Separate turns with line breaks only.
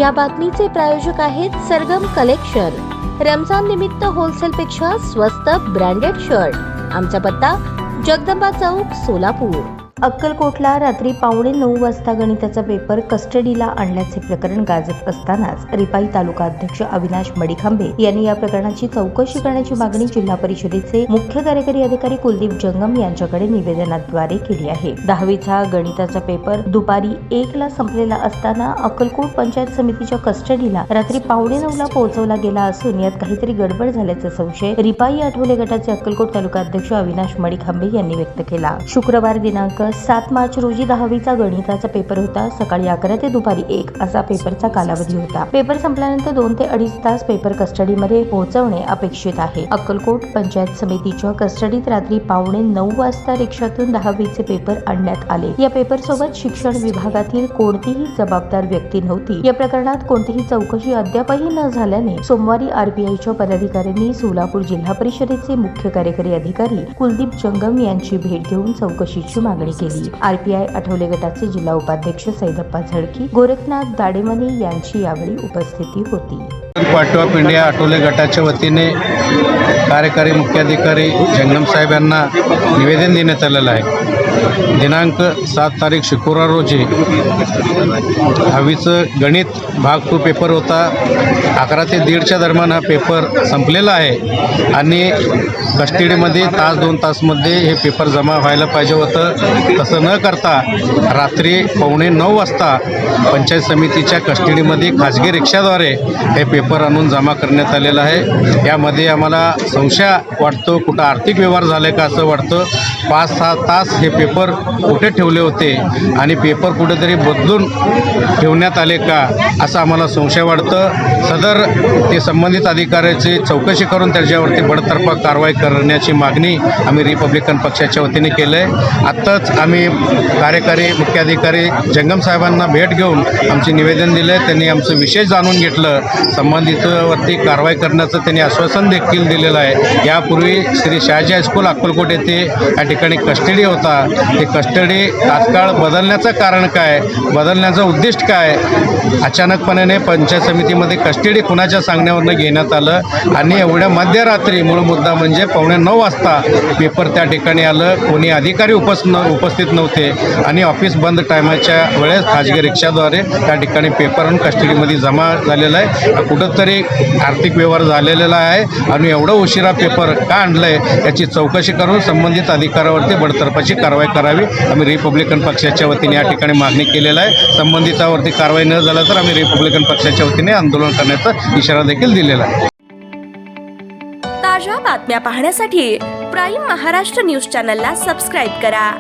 या बातमीचे प्रायोजक आहेत सरगम कलेक्शन। रमजान निमित्त होलसेल पेक्षा स्वस्त ब्रँडेड शर्ट। आमचा पत्ता जगदंबा चौक, सोलापूर। अक्कलकोटला रात्री 8:45 वाजता गणिताचा पेपर कस्टडीला आणल्याचे प्रकरण गाजत असतानाच रिपाई तालुका अध्यक्ष अविनाश मडिखांबे यांनी या प्रकरणाची चौकशी करण्याची मागणी जिल्हा परिषदेचे मुख्य कार्यकारी अधिकारी कुलदीप जंगम यांच्याकडे निवेदनाद्वारे केली आहे। 10वीचा गणिताचा पेपर दुपारी 1 ला संपलेला असताना अक्कलकोट पंचायत समितीच्या कस्टडीला रात्री 8:45 पोहोचवला गेला असून यात काहीतरी गडबड झाल्याचा संशय रिपाई आठवले गटाचे अक्कलकोट तालुका अध्यक्ष अविनाश मडिखांबे यांनी व्यक्त केला। शुक्रवार दिनांक 7 मार्च रोजी 10वीचा गणिताचा पेपर होता। सकाळी 11 ते दुपारी 1 असा पेपरचा कालावधी होता। पेपर संपल्यानंतर 2 ते 2.5 तास पेपर कस्टडीमध्ये पोहोचवणे अपेक्षित आहे। अक्कलकोट पंचायत समितीच्या कस्टडीत रात्री 8:45 वाजता रिक्षातून 10वीचे पेपर आणण्यात आले। या पेपर सोबत शिक्षण विभागातील कोणतीही जबाबदार व्यक्ती नव्हती। या प्रकरणात कोणतीही चौकशी अद्यापही न झाल्याने सोमवारी आरपीआयच्या पदाधिकाऱ्यांनी सोलापूर जिल्हा परिषदेचे मुख्य कार्यकारी अधिकारी कुलदीप जंगम यांची भेट घेऊन चौकशीची मागणी केली। आरपीआय आठवले गटाचे जिल्हा उपाध्यक्ष सैदप्पा झळकी, गोरखनाथ दाडेमनी यांची यावेळी उपस्थिती होती।
पार्टी ऑफ इंडिया आठवले गटाच्या वतीने कार्यकारी मुख्याधिकारी जंगम साहेब यांना निवेदन देण्यात आलेलं आहे। दिनांक 7 तारीख शुक्रवार रोजी 10वीचं गणित भाग 2 पेपर होता। 11 ते 1:30च्या दरम्यान हा पेपर संपलेला आहे आणि कस्टडीमध्ये 1-2 तासमध्ये हे पेपर जमा व्हायला पाहिजे होतं। तसं न करता रात्री 8:45 वाजता पंचायत समितीच्या कस्टडीमध्ये खाजगी रिक्षाद्वारे हे पेपर आणून जमा करण्यात आलेलं आहे। यामध्ये आम्हाला संशय वाटतो, कुठं आर्थिक व्यवहार झाले का असं वाटतं। 5-6 तास हे पेपर कुठे ठेवले होते आणि पेपर कुठेतरी बदलून ठेवण्यात आले का असं आम्हाला संशय वाटतं। सदर ते संबंधित अधिकाऱ्याची चौकशी करून त्याच्यावरती बडतर्फ कारवाई करण्याची मागणी आम्ही रिपब्लिकन पक्षाच्या वतीने केलं आहे। आत्ताच आम्ही कार्यकारी मुख्याधिकारी जंगम साहेबांना भेट घेऊन आमचे निवेदन दिले। त्यांनी आमचं विषय जाणून घेतलं। संबंधितवरती कारवाई करण्याचं त्यांनी आश्वासन देखील दिलेलं आहे। यापूर्वी श्री शहाजी हायस्कूल अक्कलकोट येथे या ठिकाणी कस्टडी होता। ते कस्टडी तात्काळ बदलण्याचं कारण काय, बदलण्याचं उद्दिष्ट काय, अचानकपणे पंचायत समितीमध्ये कस्टडी कुणाच्या सांगण्यावरनं घेण्यात आलं आणि एवढ्या मध्यरात्री मूळ मुद्दा म्हणजे 8:45 वाजता पेपर त्या ठिकाणी आलं। कोणी अधिकारी उपस्थित नव्हते आणि ऑफिस बंद टायमाच्या वेळेस खाजगी रिक्षाद्वारे त्या ठिकाणी पेपर आणून कस्टडीमध्ये जमा झालेला आहे। कुठंतरी आर्थिक व्यवहार झालेला आहे आणि एवढं उशिरा पेपर का आणलं आहे याची चौकशी करून संबंधित अधिकाऱ्यावरती बडतर्फाची कारवाई करावी आम्ही रिपब्लिकन पक्षाच्या वतीने या ठिकाणी मागणी केलेला आहे। संबंधितावरती कारवाई न झाला तर आम्ही रिपब्लिकन पक्षाच्या वतीने आंदोलन करण्याचा इशारा देखील दिलेला आहे।
ताज्या बातम्या पाहण्यासाठी प्राईम महाराष्ट्र न्यूज चॅनलला सबस्क्राईब करा।